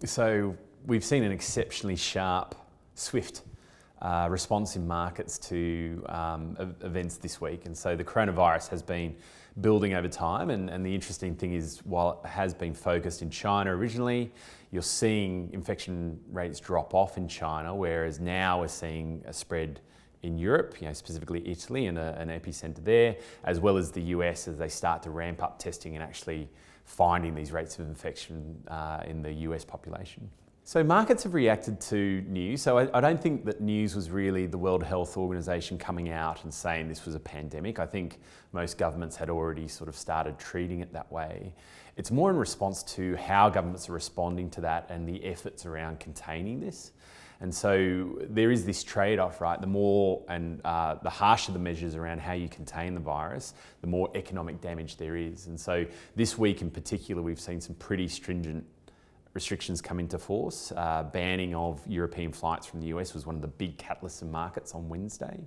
So we've seen an exceptionally sharp, swift response in markets to events this week. And so the coronavirus has been building over time. And the interesting thing is, while it has been focused in China originally, you're seeing infection rates drop off in China, whereas now we're seeing a spread in Europe, specifically Italy and an epicenter there, as well as the US as they start to ramp up testing and actually finding these rates of infection in the US population. So markets have reacted to news. So I don't think that news was really the World Health Organization coming out and saying this was a pandemic. I think most governments had already sort of started treating it that way. It's more in response to how governments are responding to that and the efforts around containing this. And so there is this trade-off, right? The more and the harsher the measures around how you contain the virus, the more economic damage there is. And so this week in particular, we've seen some pretty stringent restrictions come into force. Banning of European flights from the US was one of the big catalysts in markets on Wednesday.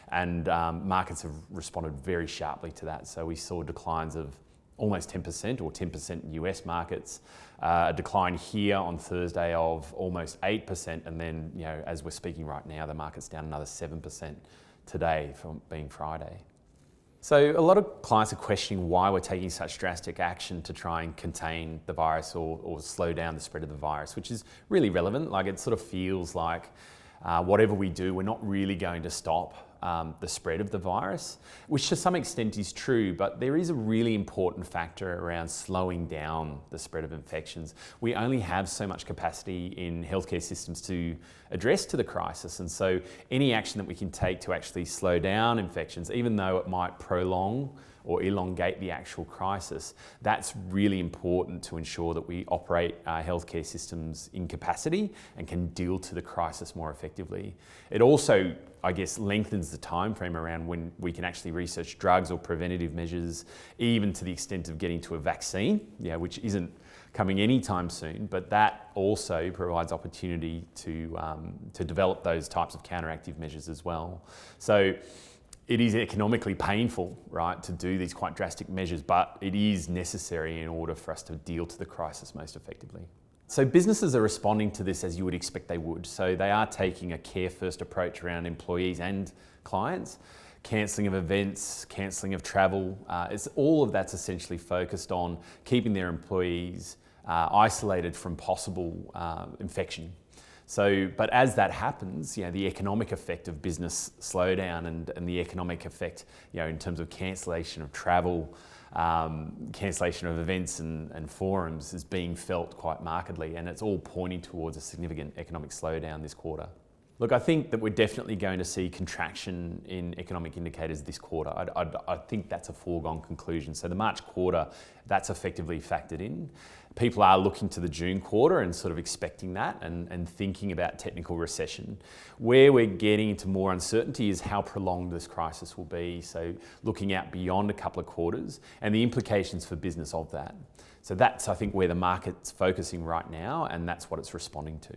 And markets have responded very sharply to that. So we saw declines of almost 10% or 10% in US markets, a decline here on Thursday of almost 8%. And then, as we're speaking right now, the market's down another 7% today from being Friday. So a lot of clients are questioning why we're taking such drastic action to try and contain the virus or slow down the spread of the virus, which is really relevant. Like, it sort of feels like whatever we do, we're not really going to stop the spread of the virus, which to some extent is true, but there is a really important factor around slowing down the spread of infections. We only have so much capacity in healthcare systems to address to the crisis, and so any action that we can take to actually slow down infections, even though it might prolong or elongate the actual crisis, that's really important to ensure that we operate our healthcare systems in capacity and can deal to the crisis more effectively. It also, I guess, lengthens the time frame around when we can actually research drugs or preventative measures, even to the extent of getting to a vaccine, which isn't coming anytime soon, but that also provides opportunity to develop those types of counteractive measures as well. So it is economically painful, right, to do these quite drastic measures, but it is necessary in order for us to deal to the crisis most effectively. So businesses are responding to this as you would expect they would. So they are taking a care-first approach around employees and clients, cancelling of events, cancelling of travel. All of that's essentially focused on keeping their employees isolated from possible infection. So, but as that happens, the economic effect of business slowdown and the economic effect, in terms of cancellation of travel, cancellation of events and forums is being felt quite markedly, and it's all pointing towards a significant economic slowdown this quarter. Look, I think that we're definitely going to see contraction in economic indicators this quarter. I think that's a foregone conclusion. So the March quarter, that's effectively factored in. People are looking to the June quarter and sort of expecting that and thinking about technical recession. Where we're getting into more uncertainty is how prolonged this crisis will be. So looking out beyond a couple of quarters and the implications for business of that. So that's, I think, where the market's focusing right now, and that's what it's responding to.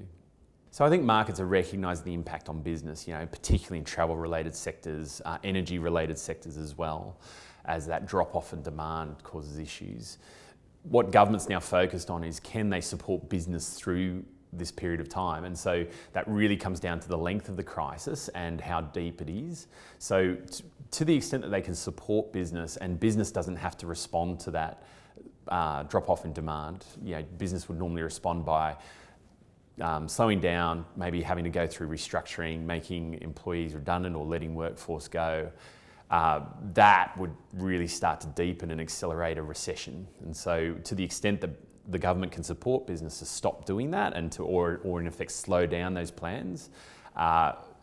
So I think markets are recognising the impact on business, particularly in travel-related sectors, energy-related sectors as well, as that drop-off in demand causes issues. What government's now focused on is, can they support business through this period of time? And so that really comes down to the length of the crisis and how deep it is. So to the extent that they can support business and business doesn't have to respond to that drop-off in demand, business would normally respond by slowing down, maybe having to go through restructuring, making employees redundant or letting workforce go. That would really start to deepen and accelerate a recession. And so to the extent that the government can support businesses stop doing that and or in effect slow down those plans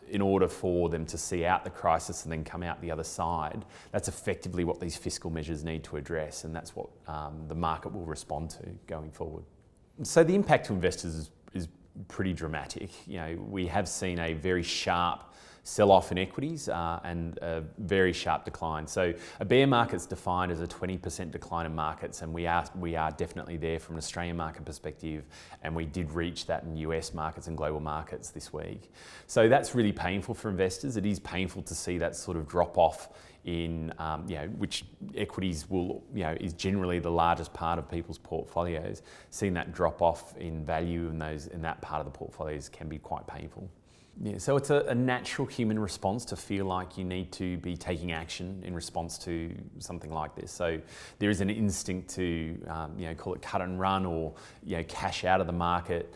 in order for them to see out the crisis and then come out the other side, that's effectively what these fiscal measures need to address, and that's what the market will respond to going forward. So the impact to investors is pretty dramatic. We have seen a very sharp sell-off in equities and a very sharp decline. So a bear market's defined as a 20% decline in markets, and we are definitely there from an Australian market perspective, and we did reach that in US markets and global markets this week. So that's really painful for investors. It is painful to see that sort of drop off in which equities is generally the largest part of people's portfolios. Seeing that drop off in value in that part of the portfolios can be quite painful. Yeah, so it's a natural human response to feel like you need to be taking action in response to something like this. So there is an instinct to call it cut and run, or cash out of the market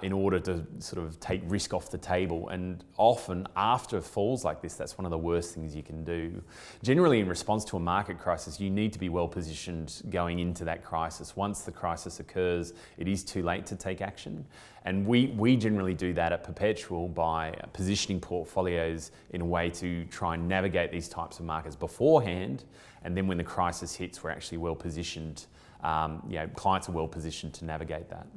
in order to sort of take risk off the table. And often after falls like this, that's one of the worst things you can do. Generally, in response to a market crisis, you need to be well positioned going into that crisis. Once the crisis occurs, it is too late to take action. And we generally do that at Perpetual by positioning portfolios in a way to try and navigate these types of markets beforehand. And then when the crisis hits, we're actually well positioned. Clients are well positioned to navigate that.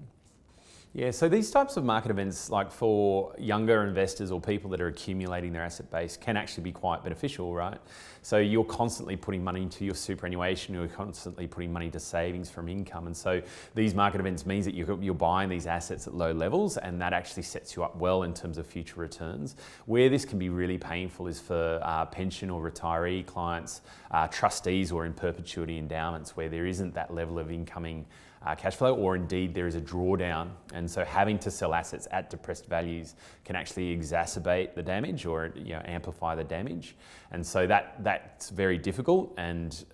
Yeah, so these types of market events, like for younger investors or people that are accumulating their asset base, can actually be quite beneficial, right? So you're constantly putting money into your superannuation, you're constantly putting money to savings from income. And so these market events means that you're buying these assets at low levels, and that actually sets you up well in terms of future returns. Where this can be really painful is for pension or retiree clients, trustees, or in perpetuity endowments, where there isn't that level of incoming cash flow, or indeed there is a drawdown, and so having to sell assets at depressed values can actually exacerbate the damage or amplify the damage, and so that's very difficult. And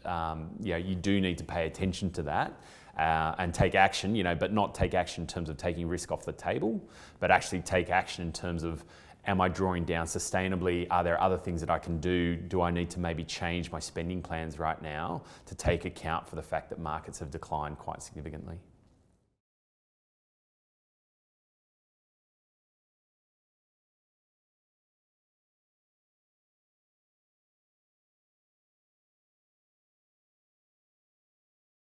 you do need to pay attention to that and take action, but not take action in terms of taking risk off the table, but actually take action in terms of, am I drawing down sustainably? Are there other things that I can do? Do I need to maybe change my spending plans right now to take account for the fact that markets have declined quite significantly?